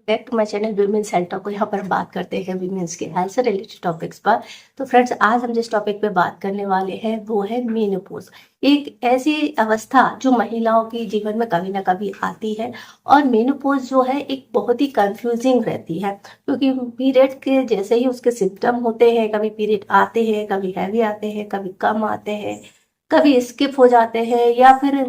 Back to my channel women's health talk. यहाँ पर बात करते हैं वीमेंस के हेल्थ से रिलेटेड टॉपिक्स पर। तो फ्रेंड्स, आज हम जिस टॉपिक पे बात करने वाले हैं वो है मेनोपॉज। एक ऐसी अवस्था जो महिलाओं के जीवन में कभी ना कभी आती है। और मेनोपॉज जो है एक बहुत ही कंफ्यूजिंग रहती है, क्योंकि पीरियड के जैसे ही उसके सिम्टम होते हैं, कभी पीरियड आते हैं, कभी हैवी आते हैं, कभी कम आते हैं, कभी स्किप हो जाते हैं, या फिर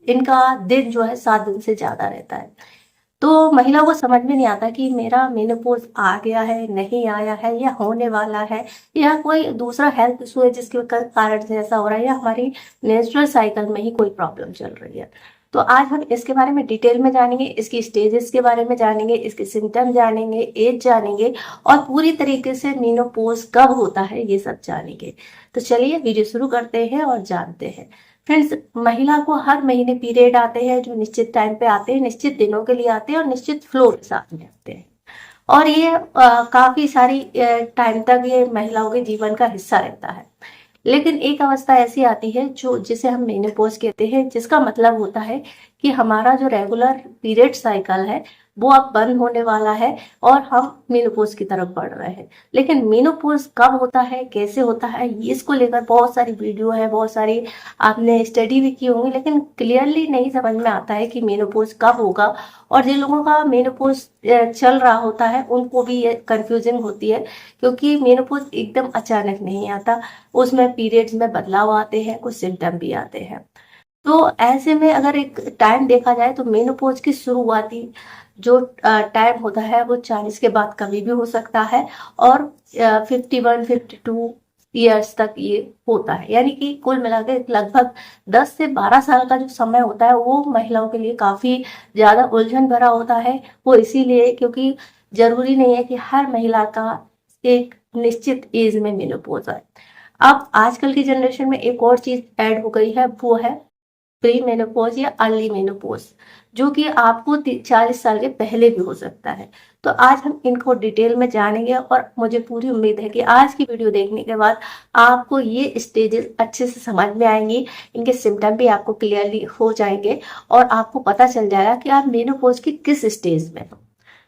इनका दिन जो है 7 दिन से ज्यादा रहता है। तो महिलाओं को समझ में नहीं आता कि मेरा मेनोपॉज आ गया है, नहीं आया है, या होने वाला है, या कोई दूसरा हेल्थ इशू है जिसके कारण से ऐसा हो रहा है, या हमारी नेचुरल साइकिल में ही कोई प्रॉब्लम चल रही है। तो आज हम इसके बारे में डिटेल में जानेंगे, इसकी स्टेजेस के बारे में जानेंगे, इसके सिम्टम जानेंगे, एज जानेंगे, और पूरी तरीके से मेनोपॉज कब होता है ये सब जानेंगे। तो चलिए वीडियो शुरू करते हैं और जानते हैं। फ्रेंड्स, महिला को हर महीने पीरियड आते हैं, जो निश्चित टाइम पे आते हैं, निश्चित दिनों के लिए आते हैं और निश्चित फ्लो के साथ में आते हैं। और ये काफी सारी टाइम तक ये महिलाओं के जीवन का हिस्सा रहता है। लेकिन एक अवस्था ऐसी आती है जो जिसे हम मेनोपॉज कहते हैं, जिसका मतलब होता है कि हमारा जो रेगुलर पीरियड साइकिल है वो अब बंद होने वाला है और हम मेनोपॉज की तरफ बढ़ रहे हैं। लेकिन मेनोपॉज कब होता है, कैसे होता है, ये इसको लेकर बहुत सारी वीडियो है, बहुत सारी आपने स्टडी भी की होंगी, लेकिन क्लियरली नहीं समझ में आता है कि मेनोपॉज कब होगा। और जिन लोगों का मेनोपॉज चल रहा होता है उनको भी ये कंफ्यूजन होती है, क्योंकि मेनोपॉज एकदम अचानक नहीं आता, उसमें पीरियड्स में बदलाव आते हैं, कुछ सिम्टम भी आते हैं। तो ऐसे में अगर एक टाइम देखा जाए तो मेनोपॉज की शुरुआती जो टाइम होता है वो 40 के बाद कभी भी हो सकता है, और 51-52 ईयर्स तक ये होता है। यानी कि कुल मिलाकर लगभग 10 से 12 साल का जो समय होता है वो महिलाओं के लिए काफी ज्यादा उलझन भरा होता है। वो इसीलिए क्योंकि जरूरी नहीं है कि हर महिला का एक निश्चित एज में मेनोपॉज आए। अब आजकल की जनरेशन में एक और चीज ऐड हो गई है, वो है प्री मेनोपॉज या अर्ली मेनोपॉज, जो कि आपको 40 साल के पहले भी हो सकता है। तो आज हम इनको डिटेल में जानेंगे, और मुझे पूरी उम्मीद है कि आज की वीडियो देखने के बाद आपको ये स्टेजेस अच्छे से समझ में आएंगी, इनके सिम्टम भी आपको क्लियरली हो जाएंगे, और आपको पता चल जाएगा कि आप मेनोपॉज की किस स्टेज में हो।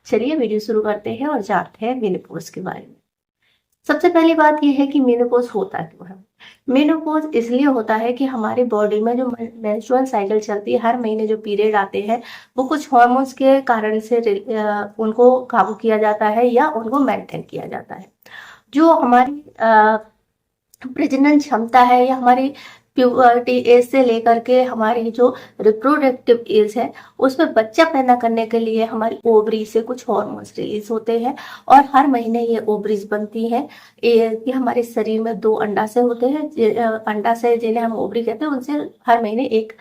चलिए वीडियो शुरू करते हैं और जानते हैं मेनोपॉज के बारे में। सबसे पहली बात यह है कि मेनोपॉज होता क्यों है। मेनोपॉज इसलिए होता है कि हमारी बॉडी में जो मेंस्ट्रुअल साइकिल चलती है, हर महीने जो पीरियड आते हैं, वो कुछ हार्मोन्स के कारण से उनको काबू किया जाता है या उनको मेंटेन किया जाता है। जो हमारी प्रजनन क्षमता है, या हमारी प्यूबर्टी एज से लेकर के हमारी जो रिप्रोडक्टिव एज है, उसमें बच्चा पैदा करने के लिए हमारी ओवरी से कुछ हार्मोन्स रिलीज होते हैं, और हर महीने ये ओवरीज बनती हैं। ये हमारे शरीर में 2 अंडाशय होते हैं, अंडाशय जिन्हें हम ओवरी कहते हैं, उनसे हर महीने एक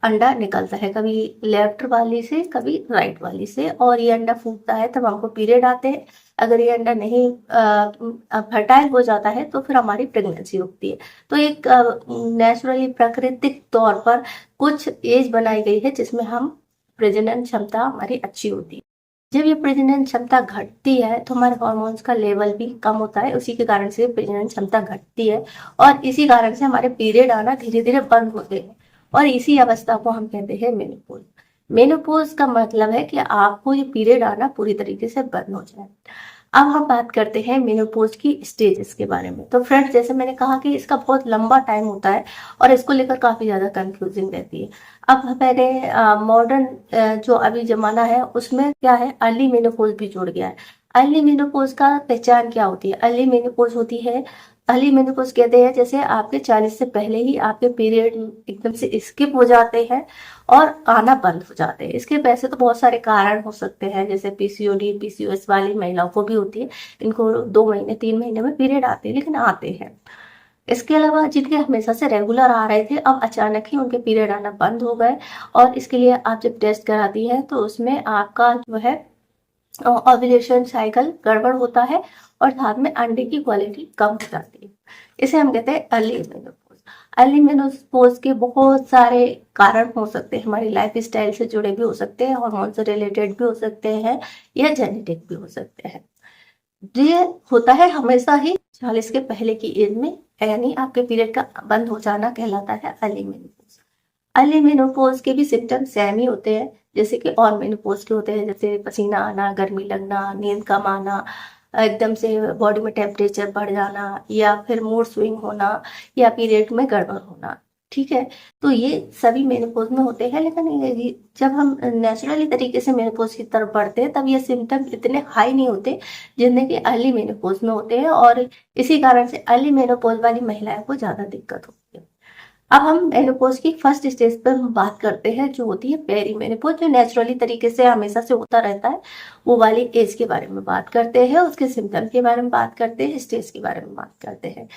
अंडा निकलता है, कभी लेफ्ट वाली से कभी राइट वाली से, और ये अंडा फूटता है तब हमको पीरियड आते हैं। अगर ये अंडा नहीं फर्टाइल हो जाता है तो फिर हमारी प्रेगनेंसी होती है। तो एक नेचुरली प्राकृतिक तौर पर कुछ एज बनाई गई है जिसमें हम प्रजनन क्षमता हमारी अच्छी होती है। जब ये प्रजनन क्षमता घटती है तो हमारे हार्मोन्स का लेवल भी कम होता है, उसी के कारण से प्रजनन क्षमता घटती है, और इसी कारण से हमारे पीरियड आना धीरे धीरे बंद होते हैं, और इसी अवस्था को हम कहते हैं मेनोपॉज। मेनोपॉज का मतलब है कि आपको ये पीरियड आना पूरी तरीके से बंद हो जाए। अब हम बात करते हैं मेनोपॉज की स्टेजेस के बारे में। तो फ्रेंड्स, जैसे मैंने कहा कि इसका बहुत लंबा टाइम होता है और इसको लेकर काफी ज्यादा कंफ्यूजिंग रहती है। अब मैंने मॉडर्न जो अभी जमाना है उसमें क्या है, अर्ली मेनोपॉज भी जुड़ गया है। अर्ली मेनोपॉज का पहचान क्या होती है? अर्ली मेनोपॉज होती है, अर्ली मेनोपॉज कहते हैं जैसे आपके 40 से पहले ही आपके पीरियड एकदम से स्किप हो जाते हैं और आना बंद हो जाते हैं। इसके वैसे तो बहुत सारे कारण हो सकते हैं, जैसे पीसीओडी, पीसीओएस वाली महिलाओं को भी होती है, इनको 2 महीने 3 महीने में पीरियड आते हैं, लेकिन आते हैं। इसके अलावा जिनके हमेशा से रेगुलर आ रहे थे, अब अचानक ही उनके पीरियड आना बंद हो गए, और इसके लिए आप जब टेस्ट कराती हैं तो उसमें आपका जो है ओव्यूलेशन साइकिल गड़बड़ होता है, और साथ में अंडे की क्वालिटी कम हो जाती है। इसे हम कहते हैं अर्ली मेनोपॉज। अर्ली मेनोपॉज के बहुत सारे कारण हो सकते हैं, हमारी लाइफ स्टाइल से जुड़े भी हो सकते हैं, हार्मोन से रिलेटेड भी हो सकते हैं, या जेनेटिक भी हो सकते हैं। ये होता है हमेशा ही 40 के पहले की एज में, यानी आपके पीरियड का बंद हो जाना कहलाता है अर्ली मेनोपॉज। अर्ली मेनोपॉज के भी सिम्टम सेम ही होते हैं जैसे कि और मेनोपॉज के होते हैं, जैसे पसीना आना, गर्मी लगना, नींद कम आना, एकदम से बॉडी में टेम्परेचर बढ़ जाना, या फिर मूड स्विंग होना, या पीरियड में गड़बड़ होना। ठीक है, तो ये सभी मेनोपॉज में होते हैं, लेकिन जब हम नेचुरली तरीके से मेनोपॉज की तरफ बढ़ते हैं तब ये सिम्टम इतने हाई नहीं होते जितने कि अर्ली मेनोपॉज में होते हैं, और इसी कारण से अर्ली मेनोपॉज वाली महिलाओं को ज्यादा दिक्कत होती है। अब हम मेनोपॉज की फर्स्ट स्टेज पर हम बात करते हैं, जो होती है पेरी मेनोपॉज, जो नेचुरली तरीके से हमेशा से होता रहता है, वो वाली एज के बारे में बात करते हैं, उसके सिम्टम के बारे में बात करते हैं, स्टेज के बारे में बात करते हैं।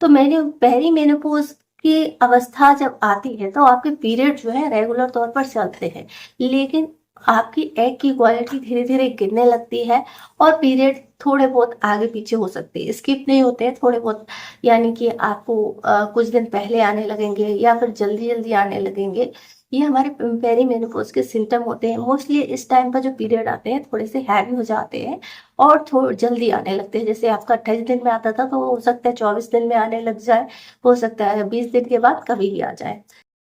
तो मैंने पेरी मेनोपॉज की अवस्था जब आती है तो आपके पीरियड जो है रेगुलर तौर पर चलते हैं, लेकिन आपकी एग की क्वालिटी धीरे धीरे गिरने लगती है, और पीरियड थोड़े बहुत आगे पीछे हो सकते हैं, स्किप नहीं होते हैं, थोड़े बहुत, यानी कि आपको कुछ दिन पहले आने लगेंगे या फिर जल्दी जल्दी आने लगेंगे। ये हमारे पेरी मेनोपॉज के सिम्टम होते हैं। मोस्टली इस टाइम पर जो पीरियड आते हैं थोड़े से हैवी हो जाते हैं और थोड़ा जल्दी आने लगते हैं। जैसे आपका 28 दिन में आता था तो हो सकता है 24 दिन में आने लग जाए, हो सकता है 20 दिन के बाद कभी भी आ जाए।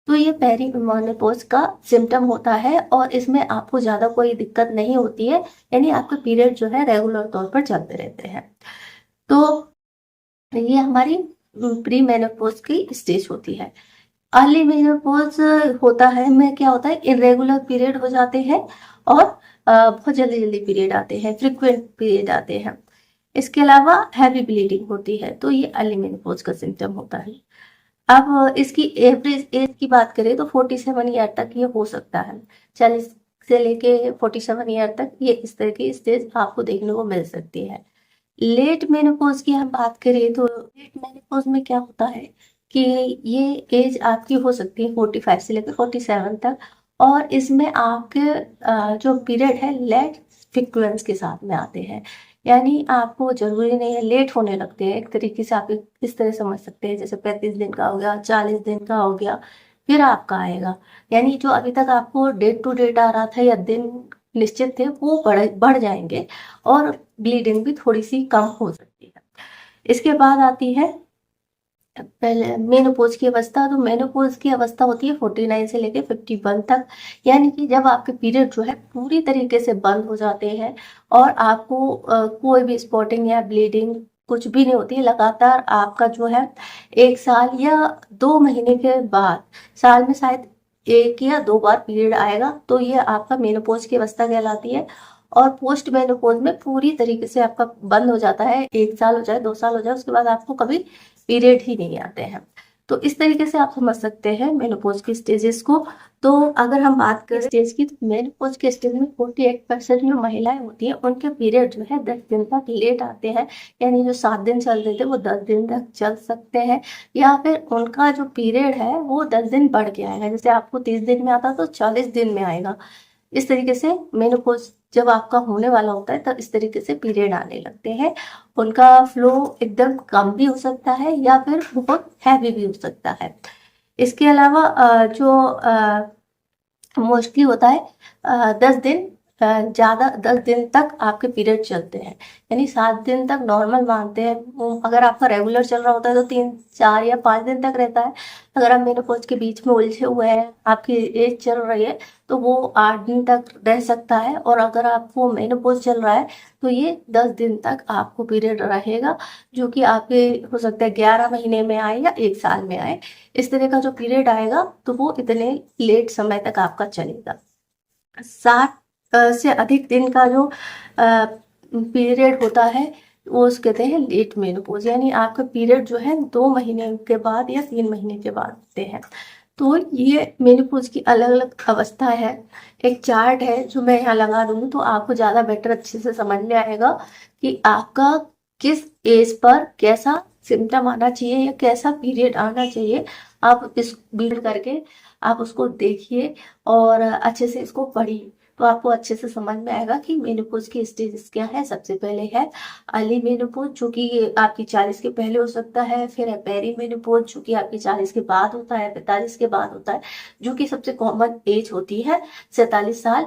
तो ये पेरी मेनोपॉज का सिम्टम होता है, और इसमें आपको ज्यादा कोई दिक्कत नहीं होती है, यानी आपके पीरियड जो है रेगुलर तौर पर चलते रहते हैं। तो ये हमारी प्री मेनोपॉज की स्टेज होती है। अर्ली मेनोपॉज होता है में क्या होता है, इरेगुलर पीरियड हो जाते हैं, और बहुत जल्दी जल्दी पीरियड आते हैं, फ्रिक्वेंट पीरियड आते हैं। इसके अलावा हैवी ब्लीडिंग होती है, तो ये अर्ली मेनोपॉज का सिम्टम होता है। अब इसकी एवरेज एज की बात करें तो 47 ईयर तक ये हो सकता है। 40 से लेके 47 ईयर तक ये इस तरह की स्टेज आपको देखने को मिल सकती है। लेट मेनोपॉज की हम बात करें तो लेट मेनोपॉज में क्या होता है कि ये एज आपकी हो सकती है 45 से लेकर 47 तक, और इसमें आपके जो पीरियड है लेट फ्रीक्वेंस के साथ में आते हैं। यानी आपको जरूरी नहीं है, लेट होने लगते हैं। एक तरीके से आप इस तरह समझ सकते हैं, जैसे 35 दिन का हो गया, 40 दिन का हो गया, फिर आपका आएगा। यानी जो अभी तक आपको डेट टू डेट आ रहा था या दिन निश्चित थे, वो बढ़ जाएंगे, और ब्लीडिंग भी थोड़ी सी कम हो सकती है। इसके बाद आती है पहले मेनोपॉज की अवस्था। तो मेनोपॉज की अवस्था होती है 49 से लेकर 51 तक, यानी कि जब आपके पीरियड जो है पूरी तरीके से बंद हो जाते हैं, और आपको कोई भी स्पॉटिंग या ब्लीडिंग कुछ भी नहीं होती है। लगातार आपका जो है 1 साल या 2 महीने के बाद, साल में शायद 1 या 2 बार पीरियड आएगा, तो ये आपका मेनोपॉज की अवस्था कहलाती है। और पोस्ट मेनोपॉज में पूरी तरीके से आपका बंद हो जाता है, 1 साल हो जाए, 2 साल हो जाए, उसके बाद आपको कभी पीरियड ही नहीं आते हैं। तो इस तरीके से आप समझ सकते हैं मेनोपॉज की स्टेजेस को। तो अगर हम बात करें स्टेज की, तो मेनोपॉज के स्टेज में 48% जो महिलाएं होती हैं उनके पीरियड जो है 10 दिन तक लेट आते हैं। यानी जो 7 दिन चल रहे थे वो 10 दिन तक चल सकते हैं, या फिर उनका जो पीरियड है वो 10 दिन बढ़ के आएगा। जैसे आपको 30 दिन में आता तो 40 दिन में आएगा। इस तरीके से मेनोपॉज जब आपका होने वाला होता है तब इस तरीके से पीरियड आने लगते हैं। उनका फ्लो एकदम कम भी हो सकता है या फिर बहुत हैवी भी हो सकता है। इसके अलावा जो मोस्टली होता है 10 दिन, ज़्यादा 10 दिन तक आपके पीरियड चलते हैं, यानी 7 दिन तक नॉर्मल मानते हैं। अगर आपका रेगुलर चल रहा होता है तो 3, 4 या 5 दिन तक रहता है। अगर आप मेनोपॉज के बीच में उलझे हुए हैं, आपकी एज चल रही है, तो वो 8 दिन तक रह सकता है। और अगर आपको मेनोपॉज चल रहा है तो ये 10 दिन तक आपको पीरियड रहेगा, जो कि आपके हो सकता है 11 महीने में आए या 1 साल में आए। इस तरह का जो पीरियड आएगा तो वो इतने लेट समय तक आपका चलेगा। 60 से अधिक दिन का जो पीरियड होता है वो उसको कहते हैं लेट मेनोपॉज, यानी आपका पीरियड जो है 2 महीने के बाद या 3 महीने के बाद होते हैं। तो ये मेनोपॉज की अलग अलग अवस्था है। एक चार्ट है जो मैं यहाँ लगा दूंगी, तो आपको ज़्यादा बेटर अच्छे से समझ में आएगा कि आपका किस एज पर कैसा सिम्टम आना चाहिए या कैसा पीरियड आना चाहिए। आप इस बिल्ड करके आप उसको देखिए और अच्छे से इसको पढ़िए, तो आपको अच्छे से समझ में आएगा कि मेनोपॉज की स्टेजेस क्या है। सबसे पहले है अर्ली मेनोपॉज, जो कि आपकी 40 के पहले हो सकता है। फिर है पेरी मेनोपॉज, जो कि आपकी 40 के बाद होता है, 45 के बाद होता है, जो कि सबसे कॉमन एज होती है 47 साल।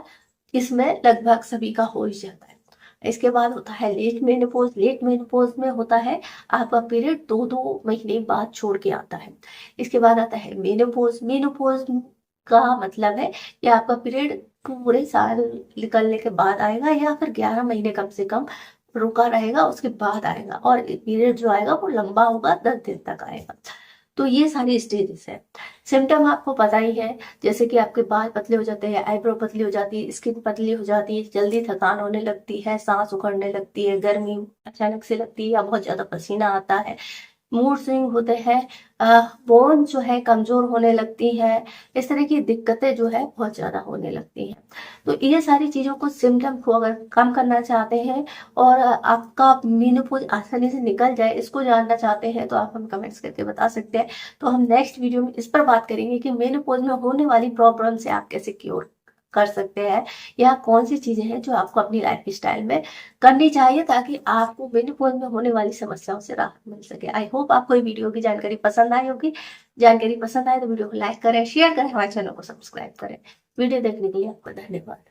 इसमें लगभग सभी का हो ही जाता है। इसके बाद होता है लेट मेनोपॉज। लेट मेनोपॉज में होता है आपका पीरियड 2-2 महीने बाद छोड़ के आता है। इसके बाद आता है मेनोपॉज। मेनोपॉज का मतलब है कि आपका पीरियड पूरे साल निकलने के बाद आएगा या फिर 11 महीने कम से कम रुका रहेगा उसके बाद आएगा, और पीरियड जो आएगा वो लंबा होगा, 10 दिन तक आएगा। तो ये सारी स्टेजेस है। सिम्टम आपको पता ही है, जैसे कि आपके बाल पतले हो जाते हैं, आईब्रो पतली हो जाती है, स्किन पतली हो जाती है, जल्दी थकान होने लगती है, सांस उखड़ने लगती है, गर्मी अचानक से लगती है या बहुत ज्यादा पसीना आता है, मूड स्विंग होते हैं, बोन जो है कमजोर होने लगती है, इस तरह की दिक्कतें जो है बहुत ज्यादा होने लगती हैं। तो ये सारी चीजों को, सिम्टम को अगर कम करना चाहते हैं और आपका मेनोपॉज आसानी से निकल जाए, इसको जानना चाहते हैं, तो आप हमें कमेंट्स करके बता सकते हैं। तो हम नेक्स्ट वीडियो में इस पर बात करेंगे कि मेनोपॉज में होने वाली प्रॉब्लम से आप कैसे क्योर कर सकते हैं, या कौन सी चीजें हैं जो आपको अपनी लाइफ स्टाइल में करनी चाहिए ताकि आपको मेनोपॉज में होने वाली समस्याओं से राहत मिल सके। आई होप आपको ये वीडियो की जानकारी पसंद आई होगी। जानकारी पसंद आए तो वीडियो को लाइक करें, शेयर करें, हमारे चैनल को सब्सक्राइब करें। वीडियो देखने के लिए आपका धन्यवाद।